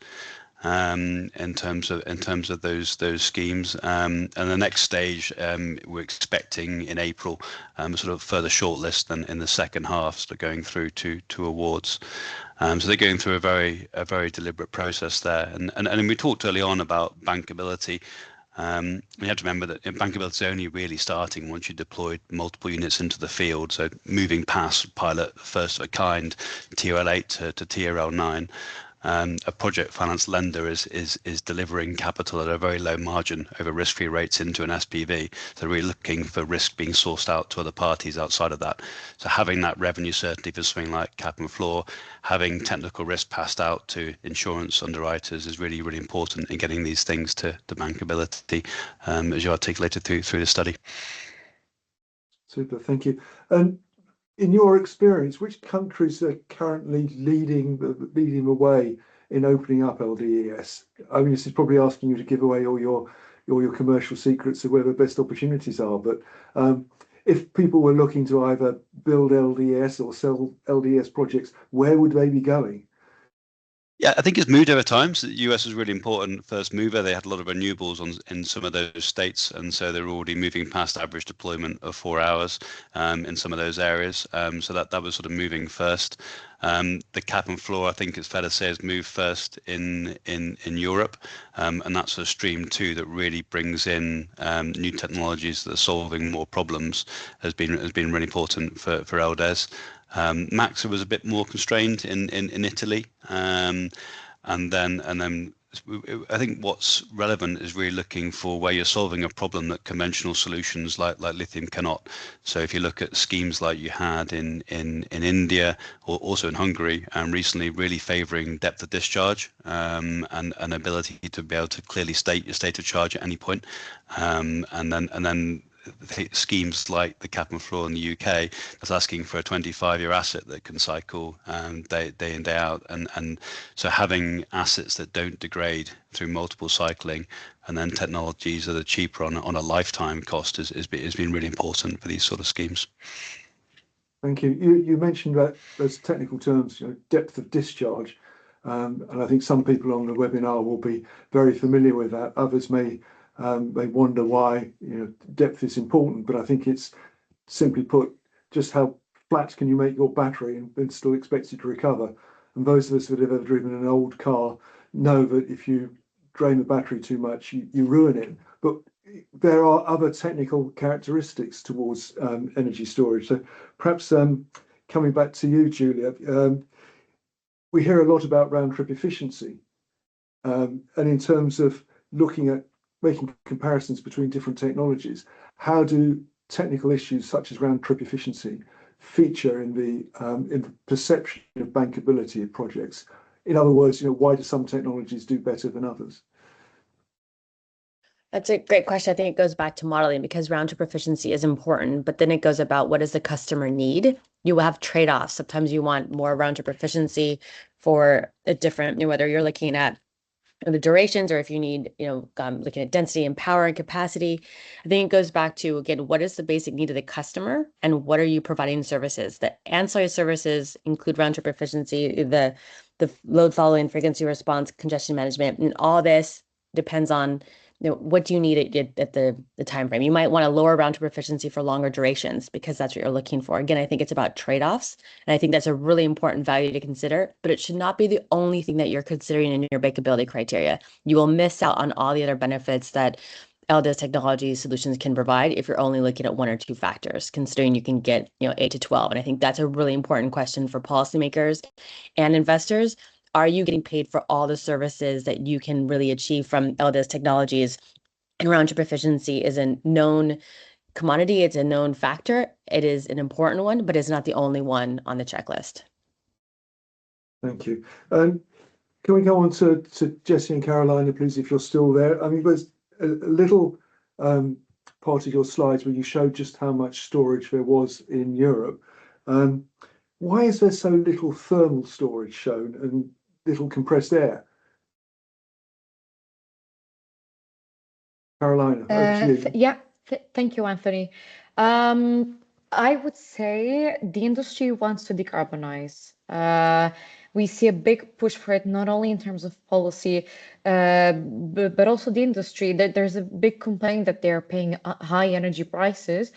[SPEAKER 6] In terms of those schemes, and the next stage we're expecting in April, sort of further shortlist than in the second half, so going through to awards. So they're going through a very deliberate process there, and we talked early on about bankability. We have to remember that bankability is only really starting once you deployed multiple units into the field. So moving past pilot first of a kind TRL8 to TRL9. A project finance lender is delivering capital at a very low margin over risk-free rates into an SPV. So we're looking for risk being sourced out to other parties outside of that. So having that revenue certainty for something like cap and floor, having technical risk passed out to insurance underwriters is really, really important in getting these things to bankability, as you articulated through the study.
[SPEAKER 4] Super, thank you. And in your experience, which countries are currently leading the way in opening up LDES? I mean, this is probably asking you to give away all your commercial secrets of where the best opportunities are. But if people were looking to either build LDES or sell LDES projects, where would they be going?
[SPEAKER 6] Yeah, I think it's moved over time. So the US was really important first mover. They had a lot of renewables in some of those states, and so they're already moving past average deployment of 4 hours in some of those areas. So that was sort of moving first. The cap and floor, I think it's fair to say, has moved first in Europe, and that's a stream too that really brings in new technologies that are solving more problems. Has been really important for LDES. Maxa was a bit more constrained in Italy, and then I think what's relevant is really looking for where you're solving a problem that conventional solutions like lithium cannot. So if you look at schemes like you had in India or also in Hungary, recently, really favouring depth of discharge and an ability to be able to clearly state your state of charge at any point, and then schemes like the cap and floor in the UK that's asking for a 25-year asset that can cycle day in, day out, and so having assets that don't degrade through multiple cycling, and then technologies that are cheaper on a lifetime cost has been really important for these sort of schemes.
[SPEAKER 4] Thank you. You mentioned that those technical terms, depth of discharge, and I think some people on the webinar will be very familiar with that. Others may They wonder why, depth is important, but I think it's simply put, just how flat can you make your battery and still expect it to recover? And those of us that have ever driven an old car know that if you drain the battery too much, you ruin it. But there are other technical characteristics towards energy storage. So perhaps coming back to you, Julia, we hear a lot about round trip efficiency. And in terms of looking at making comparisons between different technologies, how do technical issues such as round trip efficiency feature in the perception of bankability of projects? In other words, why do some technologies do better than others?
[SPEAKER 5] That's a great question. I think it goes back to modeling, because round trip efficiency is important, but then it goes about what does the customer need? You will have trade-offs. Sometimes you want more round trip efficiency for a different, whether you're looking at the durations or if you need, looking at density and power and capacity. I think it goes back to, again, what is the basic need of the customer and what are you providing services? The ancillary services include round trip efficiency, the load following, frequency response, congestion management, and all this depends on what do you need at the time frame. You might want a lower round trip efficiency for longer durations because that's what you're looking for. Again, I think it's about trade-offs, and I think that's a really important value to consider, but it should not be the only thing that you're considering in your bankability criteria. You will miss out on all the other benefits that LDES technology solutions can provide if you're only looking at one or two factors, considering you can get 8 to 12. And I think that's a really important question for policymakers and investors. Are you getting paid for all the services that you can really achieve from LDES technologies? And round trip efficiency is a known commodity. It's a known factor. It is an important one, but it's not the only one on the checklist.
[SPEAKER 4] Thank you. Can we go on to Jessie and Carolina, please, if you're still there? I mean, there's a little part of your slides where you showed just how much storage there was in Europe. Why is there so little thermal storage shown and little compressed air? Carolina, over to you.
[SPEAKER 3] Thank you, Anthony. I would say the industry wants to decarbonize. We see a big push for it, not only in terms of policy, but also the industry. There's a big complaint that they're paying high energy prices,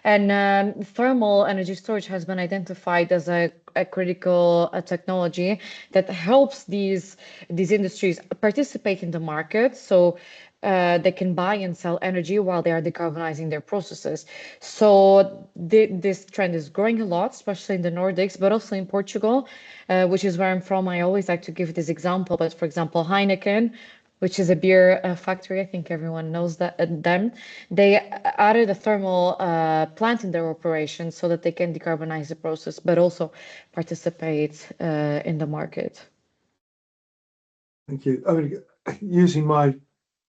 [SPEAKER 3] and thermal energy storage has been identified as a critical technology that helps these industries participate in the market. So they can buy and sell energy while they are decarbonizing their processes. So this trend is growing a lot, especially in the Nordics, but also in Portugal, which is where I'm from. I always like to give this example, but for example, Heineken, which is a beer factory, I think everyone knows them. They added a thermal plant in their operation so that they can decarbonize the process, but also participate in the market.
[SPEAKER 4] Thank you. I mean, using my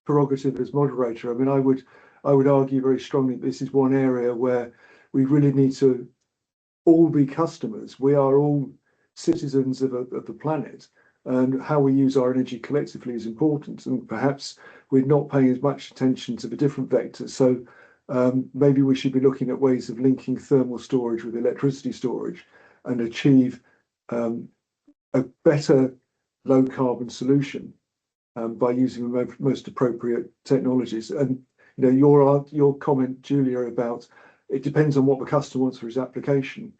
[SPEAKER 4] prerogative as moderator, I mean, I would argue very strongly this is one area where we really need to all be customers. We are all citizens of the planet, and how we use our energy collectively is important. And perhaps we're not paying as much attention to the different vectors. So maybe we should be looking at ways of linking thermal storage with electricity storage and achieve a better low carbon solution by using the most appropriate technologies. And your comment, Julia, about it depends on what the customer wants for his application.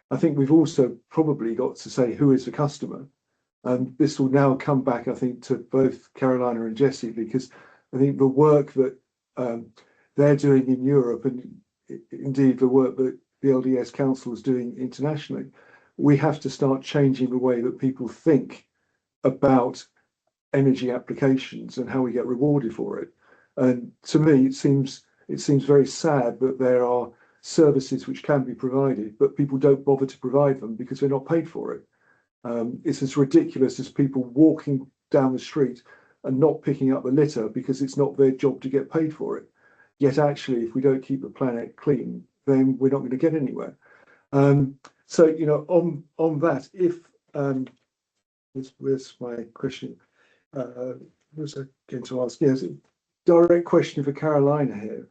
[SPEAKER 4] I think we've also probably got to say who is the customer. And this will now come back, I think, to both Carolina and Jessie, because I think the work that they're doing in Europe, and indeed the work that the LDES Council is doing internationally, we have to start changing the way that people think about energy applications and how we get rewarded for it. And to me, it seems very sad that there are services which can be provided, but people don't bother to provide them because they're not paid for it. It's as ridiculous as people walking down the street and not picking up the litter because it's not their job to get paid for it. Yet actually, if we don't keep the planet clean, then we're not going to get anywhere. So, on that, if where's my question? What was I going to ask? Yes, direct question for Carolina here.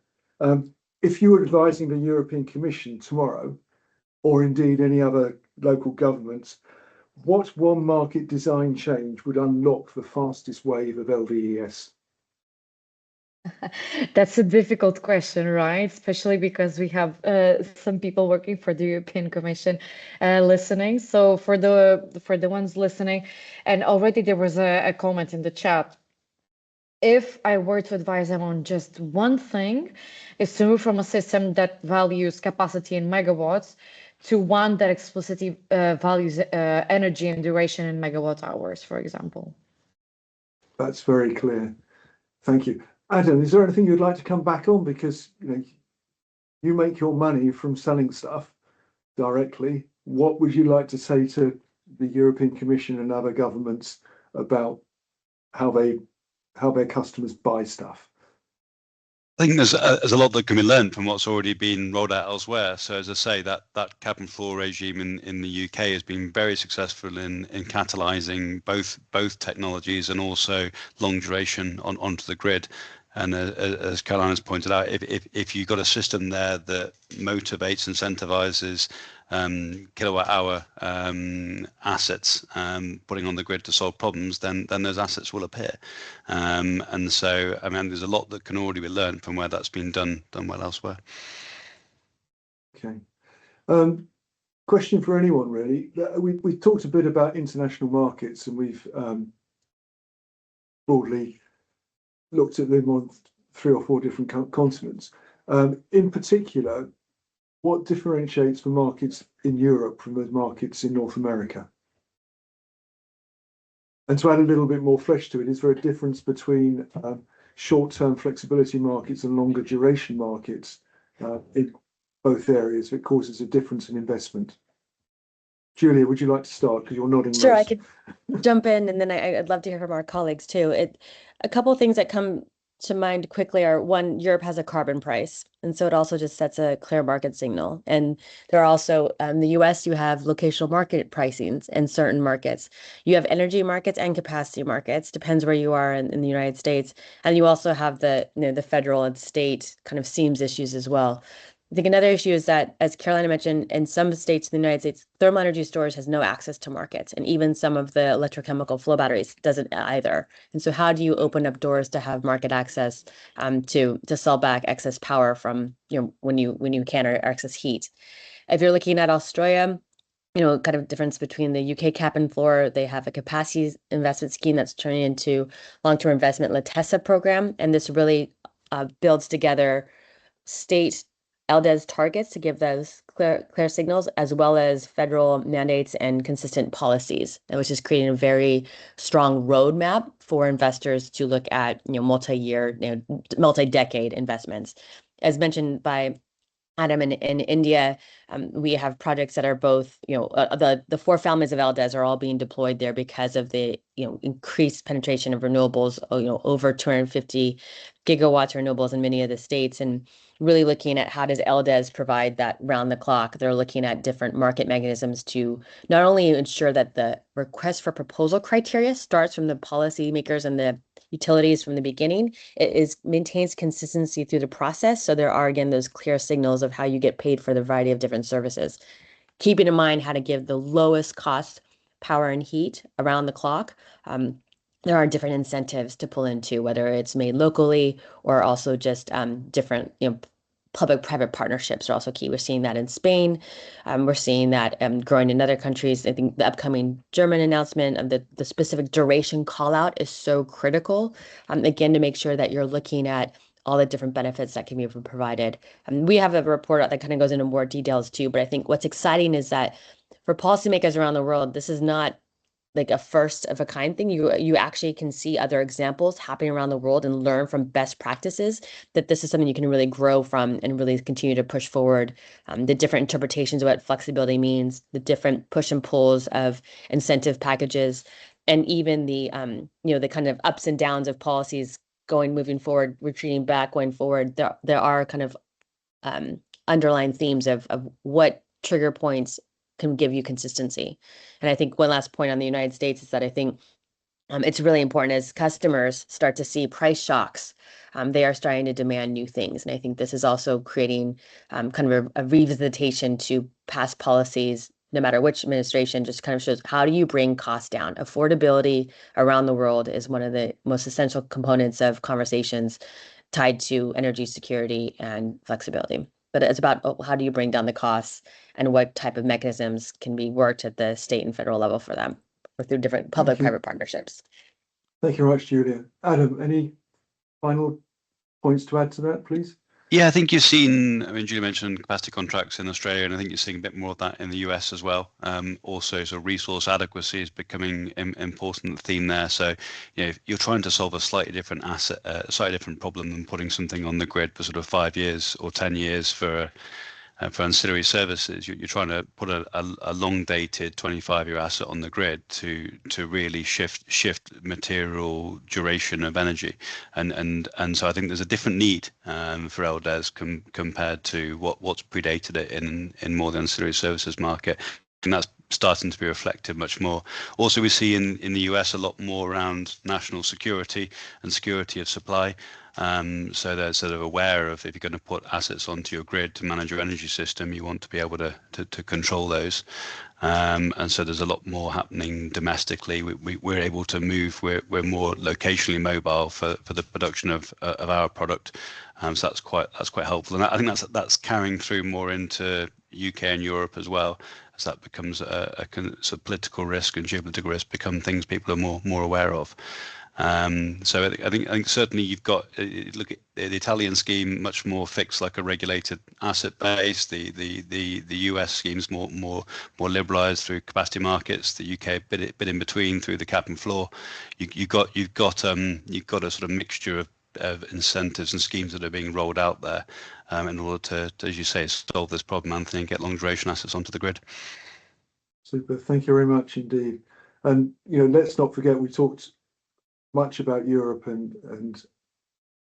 [SPEAKER 4] If you were advising the European Commission tomorrow, or indeed any other local governments, what one market design change would unlock the fastest wave of LDES?
[SPEAKER 3] That's a difficult question, right? Especially because we have some people working for the European Commission listening. So for the ones listening, and already there was a comment in the chat. If I were to advise them on just one thing, is to move from a system that values capacity in megawatts to one that explicitly values energy and duration in megawatt hours, for example.
[SPEAKER 4] That's very clear. Thank you. Adam, is there anything you'd like to come back on? Because you make your money from selling stuff directly. What would you like to say to the European Commission and other governments about how their customers buy stuff?
[SPEAKER 6] I think there's a lot that can be learned from what's already been rolled out elsewhere. So as I say, that cap and floor regime in the UK has been very successful in catalysing both technologies and also long duration onto the grid. And as Caroline has pointed out, if you've got a system there that motivates, incentivizes kilowatt hour assets putting on the grid to solve problems, then those assets will appear. And so, I mean, there's a lot that can already be learned from where that's been done well elsewhere.
[SPEAKER 4] Okay. Question for anyone really. We talked a bit about international markets, and we've broadly looked at them on 3 or 4 different continents. In particular, what differentiates the markets in Europe from the markets in North America? And to add a little bit more flesh to it, is there a difference between short-term flexibility markets and longer duration markets in both areas that causes a difference in investment? Julia, would you like to start? Because you're nodding.
[SPEAKER 5] Sure, I could jump in, and then I'd love to hear from our colleagues too. A couple of things that come to mind quickly are, one, Europe has a carbon price, and so it also just sets a clear market signal. And there are also, in the US, you have locational market pricings in certain markets. You have energy markets and capacity markets, depends where you are in the United States. And you also have the federal and state kind of seams issues as well. I think another issue is that, as Carolina mentioned, in some states in the United States, thermal energy storage has no access to markets, and even some of the electrochemical flow batteries doesn't either. And so how do you open up doors to have market access to sell back excess power from, when you can, or excess heat? If you're looking at Australia, kind of difference between the UK cap and floor, they have a capacity investment scheme that's turning into long-term investment LDES program, and this really builds together state LDES targets to give those clear signals, as well as federal mandates and consistent policies, which is creating a very strong roadmap for investors to look at, multi-year, multi-decade investments. As mentioned by Adam, in India, we have projects that are both, the 4 families of LDES are all being deployed there because of the, increased penetration of renewables, over 250 gigawatts of renewables in many of the states, and really looking at how does LDES provide that round the clock. They're looking at different market mechanisms to not only ensure that the request for proposal criteria starts from the policymakers and the utilities from the beginning, it maintains consistency through the process. So there are, again, those clear signals of how you get paid for the variety of different services, keeping in mind how to give the lowest cost power and heat around the clock. There are different incentives to pull into, whether it's made locally or also just different, public-private partnerships are also key. We're seeing that in Spain. We're seeing that growing in other countries. I think the upcoming German announcement of the specific duration call out is so critical, again, to make sure that you're looking at all the different benefits that can be provided. We have a report that kind of goes into more details too, but I think what's exciting is that for policymakers around the world, this is not like a first of a kind thing. You actually can see other examples happening around the world and learn from best practices, that this is something you can really grow from and really continue to push forward. The different interpretations of what flexibility means, the different push and pulls of incentive packages, and even the the kind of ups and downs of policies moving forward, retreating back, going forward. There are kind of underlying themes of what trigger points can give you consistency. And I think one last point on the United States is that I think it's really important as customers start to see price shocks, they are starting to demand new things. And I think this is also creating kind of a revisitation to past policies, no matter which administration, just kind of shows how do you bring costs down. Affordability around the world is one of the most essential components of conversations tied to energy security and flexibility. But it's about how do you bring down the costs and what type of mechanisms can be worked at the state and federal level for them, or through different public-private partnerships.
[SPEAKER 4] Thank you very much, Julia. Adam, any final points to add to that, please?
[SPEAKER 6] Yeah, I think you've seen, I mean, Julie mentioned capacity contracts in Australia, and I think you're seeing a bit more of that in the US as well. Also, so resource adequacy is becoming an important theme there. So, you know, if you're trying to solve a slightly different slightly different problem than putting something on the grid for sort of 5 years or 10 years for ancillary services. You're trying to put a long-dated 25-year asset on the grid to really shift material duration of energy, and so I think there's a different need for LDES compared to what's predated it in more the ancillary services market, and that's starting to be reflected much more. Also, we see in the US a lot more around national security and security of supply. So they're sort of aware of, if you're going to put assets onto your grid to manage your energy system, you want to be able to control those. And so there's a lot more happening domestically. We're able to move. We're more locationally mobile for the production of our product. So that's quite helpful. And I think that's carrying through more into UK and Europe as well, as that becomes a sort of political risk and geopolitical risk become things people are more aware of. So I think certainly you've got, look at the Italian scheme, much more fixed, like a regulated asset base. The US scheme's more liberalised through capacity markets. The UK bit in between through the cap and floor. You've got a sort of mixture of incentives and schemes that are being rolled out there in order to, as you say, solve this problem, Anthony, and get long duration assets onto the grid.
[SPEAKER 4] Super. Thank you very much indeed. And let's not forget, we talked much about Europe and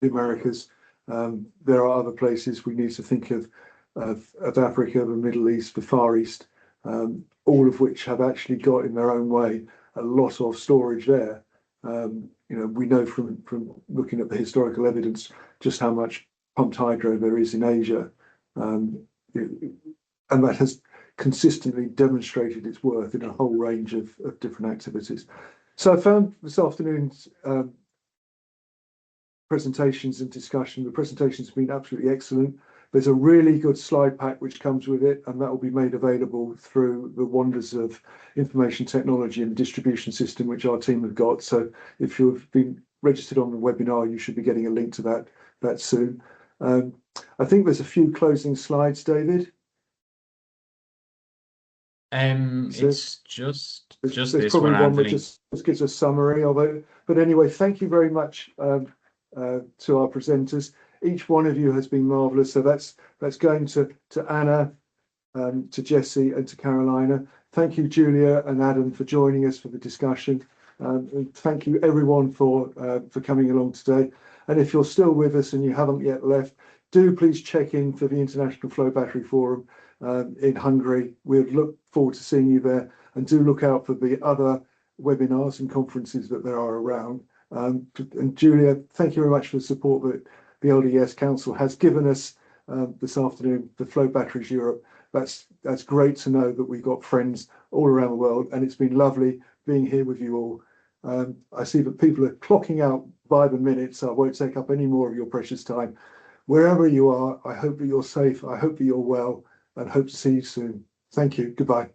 [SPEAKER 4] the Americas. There are other places we need to think of Africa, the Middle East, the Far East, all of which have actually got in their own way a lot of storage there. We know from looking at the historical evidence just how much pumped hydro there is in Asia, and that has consistently demonstrated its worth in a whole range of different activities. So I found this afternoon's presentations and discussion, the presentations have been absolutely excellent. There's a really good slide pack which comes with it, and that will be made available through the wonders of information technology and distribution system, which our team have got. So if you've been registered on the webinar, you should be getting a link to that soon. I think there's a few closing slides, David.
[SPEAKER 7] It's just
[SPEAKER 4] there's
[SPEAKER 7] this
[SPEAKER 4] probably
[SPEAKER 7] one,
[SPEAKER 4] one that
[SPEAKER 7] Anthony.
[SPEAKER 4] just gives a summary of it. But anyway, thank you very much to our presenters. Each one of you has been marvellous. So that's going to Anna, to Jessie, and to Carolina. Thank you, Julia and Adam, for joining us for the discussion. And thank you everyone for coming along today. And if you're still with us and you haven't yet left, do please check in for the International Flow Battery Forum in Hungary. We'd look forward to seeing you there, and do look out for the other webinars and conferences that there are around. And Julia, thank you very much for the support that the LDES Council has given us this afternoon for Flow Batteries Europe. That's great to know that we've got friends all around the world, and it's been lovely being here with you all. I see that people are clocking out by the minute, so I won't take up any more of your precious time. Wherever you are, I hope that you're safe, I hope that you're well, and hope to see you soon. Thank you. Goodbye.